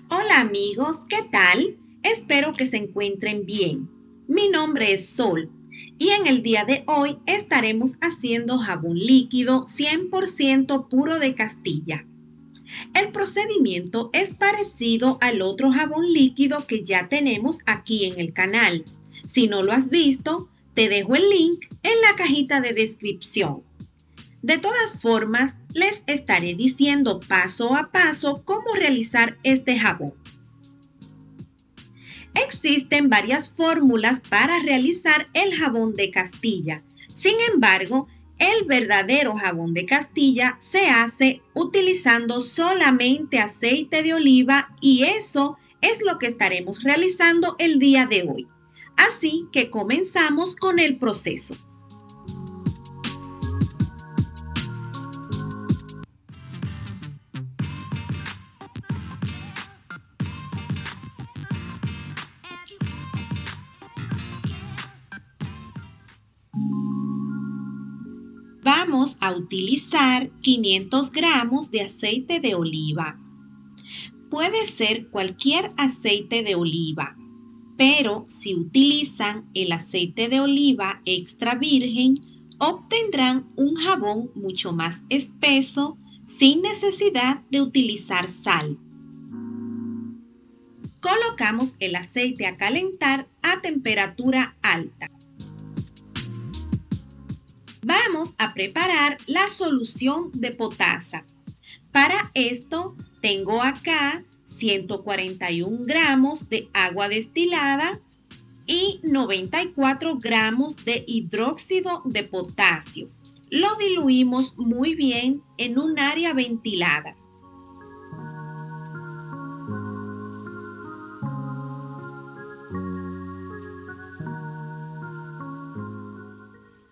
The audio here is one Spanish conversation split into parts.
Hola amigos, ¿qué tal? Espero que se encuentren bien. Mi nombre es Sol y en el día de hoy estaremos haciendo jabón líquido 100% puro de Castilla. El procedimiento es parecido al otro jabón líquido que ya tenemos aquí en el canal. Si no lo has visto, te dejo el link en la cajita de descripción. De todas formas, les estaré diciendo paso a paso cómo realizar este jabón. Existen varias fórmulas para realizar el jabón de Castilla. Sin embargo, el verdadero jabón de Castilla se hace utilizando solamente aceite de oliva y eso es lo que estaremos realizando el día de hoy. Así que comenzamos con el proceso. Vamos a utilizar 500 gramos de aceite de oliva. Puede ser cualquier aceite de oliva, pero si utilizan el aceite de oliva extra virgen, obtendrán un jabón mucho más espeso sin necesidad de utilizar sal. Colocamos el aceite a calentar a temperatura alta. Vamos a preparar la solución de potasa. Para esto tengo acá 141 gramos de agua destilada y 94 gramos de hidróxido de potasio. Lo diluimos muy bien en un área ventilada.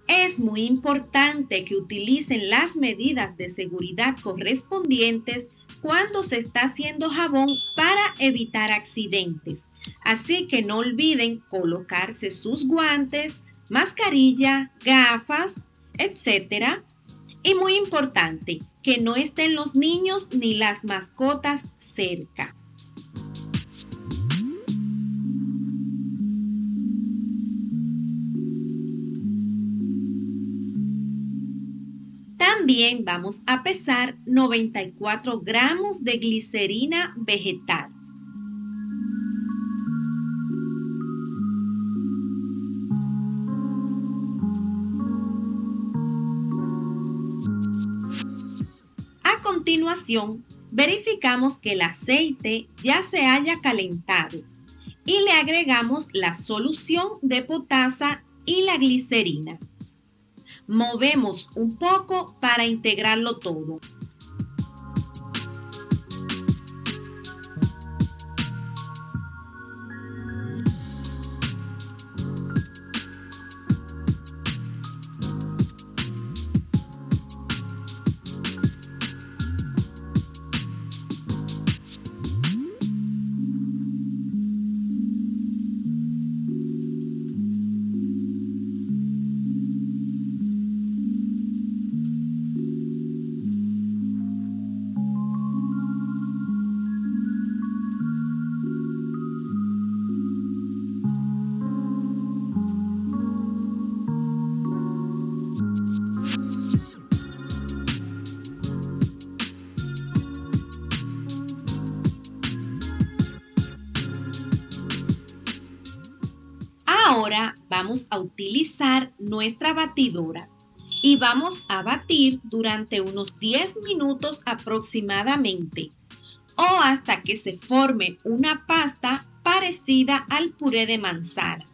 Es muy importante que utilicen las medidas de seguridad correspondientes cuando se está haciendo jabón para evitar accidentes. Así que no olviden colocarse sus guantes, mascarilla, gafas, etcétera. Y muy importante, que no estén los niños ni las mascotas cerca. También vamos a pesar 94 gramos de glicerina vegetal. A continuación, verificamos que el aceite ya se haya calentado y le agregamos la solución de potasa y la glicerina. Movemos un poco para integrarlo todo. Ahora vamos a utilizar nuestra batidora y vamos a batir durante unos 10 minutos aproximadamente o hasta que se forme una pasta parecida al puré de manzana,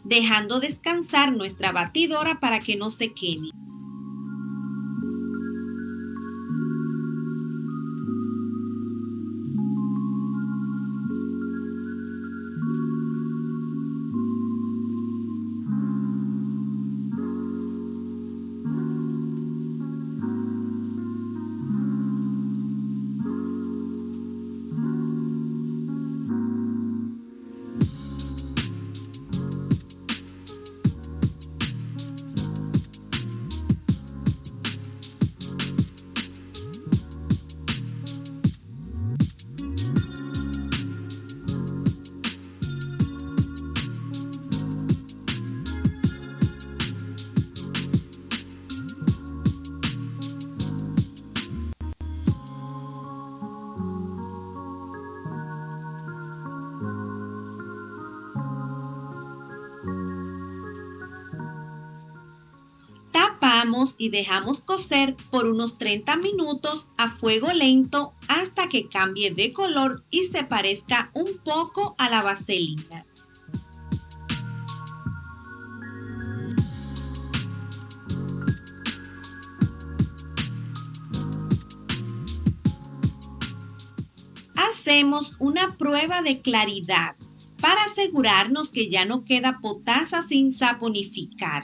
dejando descansar nuestra batidora para que no se queme. Tapamos y dejamos cocer por unos 30 minutos a fuego lento hasta que cambie de color y se parezca un poco a la vaselina. Hacemos una prueba de claridad para asegurarnos que ya no queda potasa sin saponificar.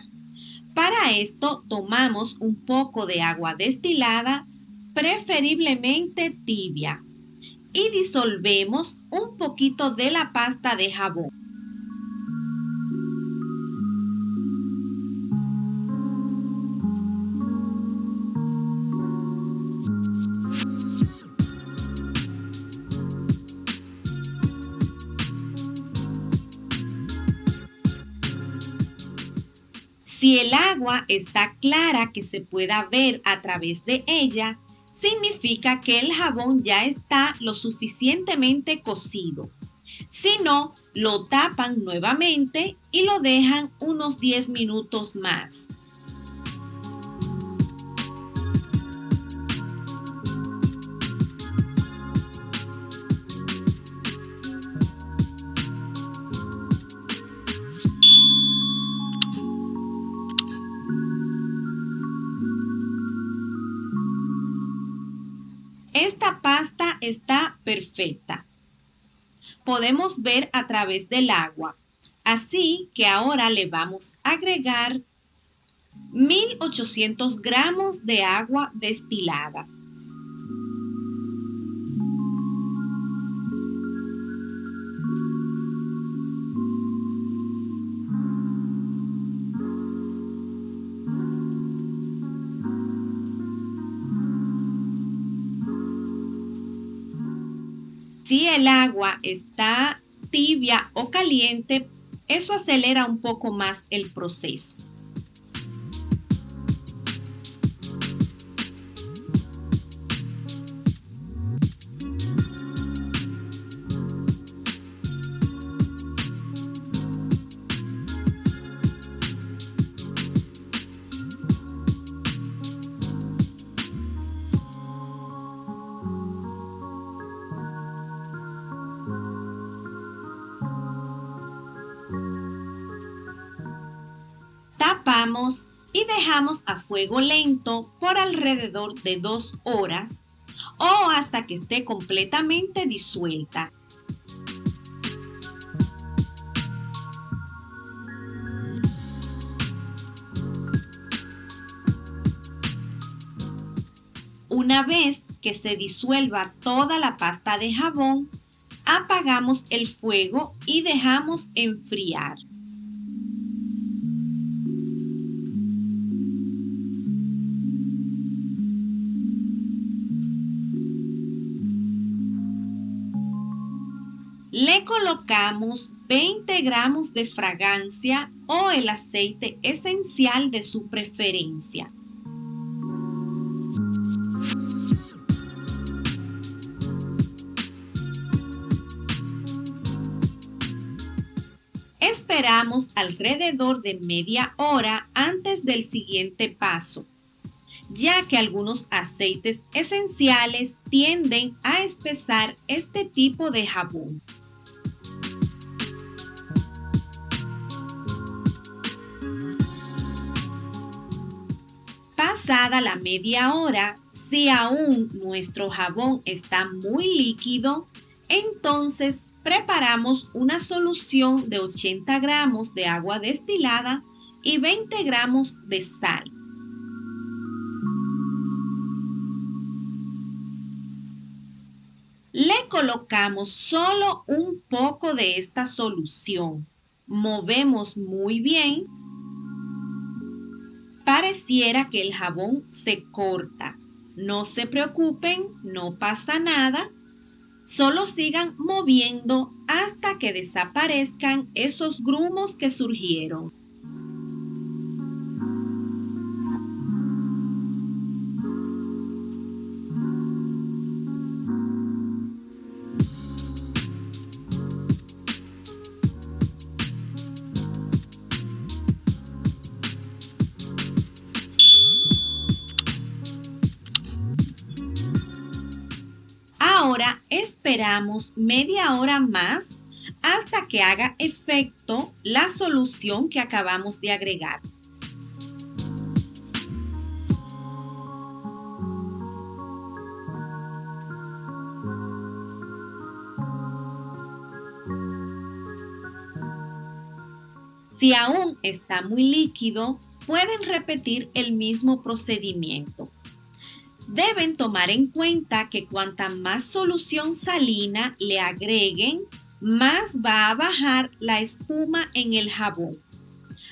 Para esto tomamos un poco de agua destilada, preferiblemente tibia, y disolvemos un poquito de la pasta de jabón. Si el agua está clara que se pueda ver a través de ella, significa que el jabón ya está lo suficientemente cocido. Si no, lo tapan nuevamente y lo dejan unos 10 minutos más. Esta pasta está perfecta. Podemos ver a través del agua. Así que ahora le vamos a agregar 1800 gramos de agua destilada. Si el agua está tibia o caliente, eso acelera un poco más el proceso. Tapamos y dejamos a fuego lento por alrededor de 2 horas o hasta que esté completamente disuelta. Una vez que se disuelva toda la pasta de jabón, apagamos el fuego y dejamos enfriar. Le colocamos 20 gramos de fragancia o el aceite esencial de su preferencia. Esperamos alrededor de media hora antes del siguiente paso, ya que algunos aceites esenciales tienden a espesar este tipo de jabón. Pasada la media hora, si aún nuestro jabón está muy líquido, entonces preparamos una solución de 80 gramos de agua destilada y 20 gramos de sal. Le colocamos solo un poco de esta solución. Movemos muy bien. Pareciera que el jabón se corta. No se preocupen, no pasa nada. Solo sigan moviendo hasta que desaparezcan esos grumos que surgieron. Ahora esperamos media hora más hasta que haga efecto la solución que acabamos de agregar. Si aún está muy líquido, pueden repetir el mismo procedimiento. Deben tomar en cuenta que cuanta más solución salina le agreguen, más va a bajar la espuma en el jabón.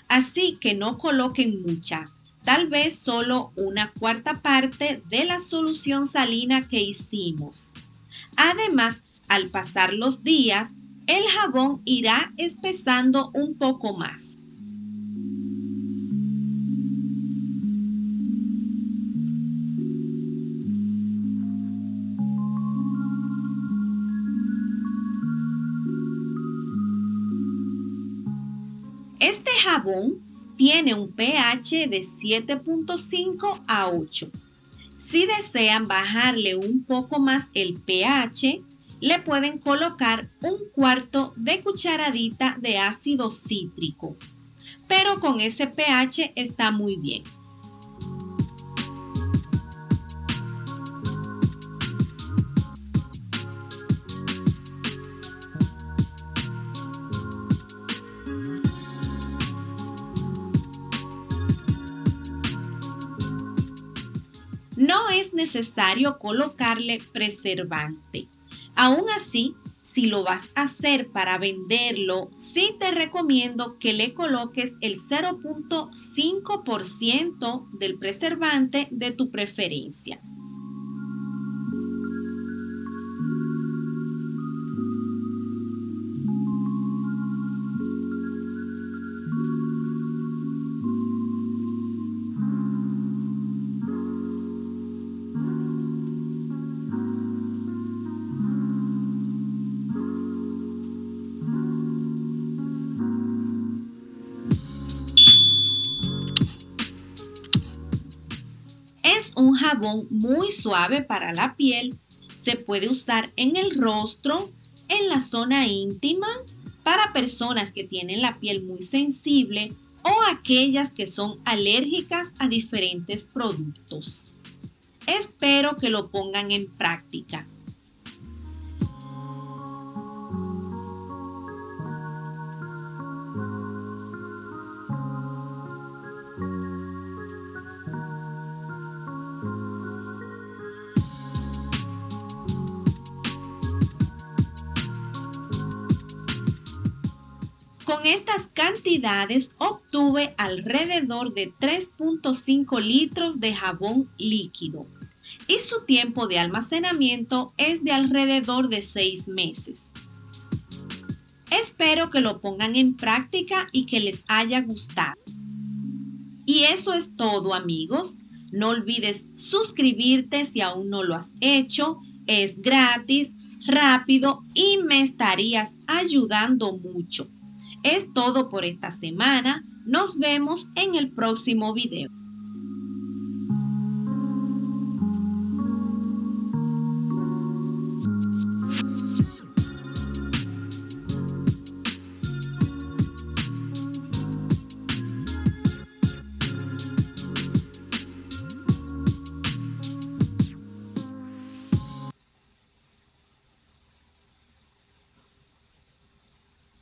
Así que no coloquen mucha, tal vez solo una cuarta parte de la solución salina que hicimos. Además, al pasar los días, el jabón irá espesando un poco más. Este jabón tiene un pH de 7.5 a 8. Si desean bajarle un poco más el pH, le pueden colocar un cuarto de cucharadita de ácido cítrico. Pero con ese pH está muy bien. No es necesario colocarle preservante. Aún así, si lo vas a hacer para venderlo, sí te recomiendo que le coloques el 0.5% del preservante de tu preferencia. Es un jabón muy suave para la piel. Se puede usar en el rostro, en la zona íntima, para personas que tienen la piel muy sensible o aquellas que son alérgicas a diferentes productos. Espero que lo pongan en práctica. Con estas cantidades obtuve alrededor de 3.5 litros de jabón líquido y su tiempo de almacenamiento es de alrededor de 6 meses. Espero que lo pongan en práctica y que les haya gustado. Y eso es todo, amigos. No olvides suscribirte si aún no lo has hecho. Es gratis, rápido y me estarías ayudando mucho. Es todo por esta semana. Nos vemos en el próximo video.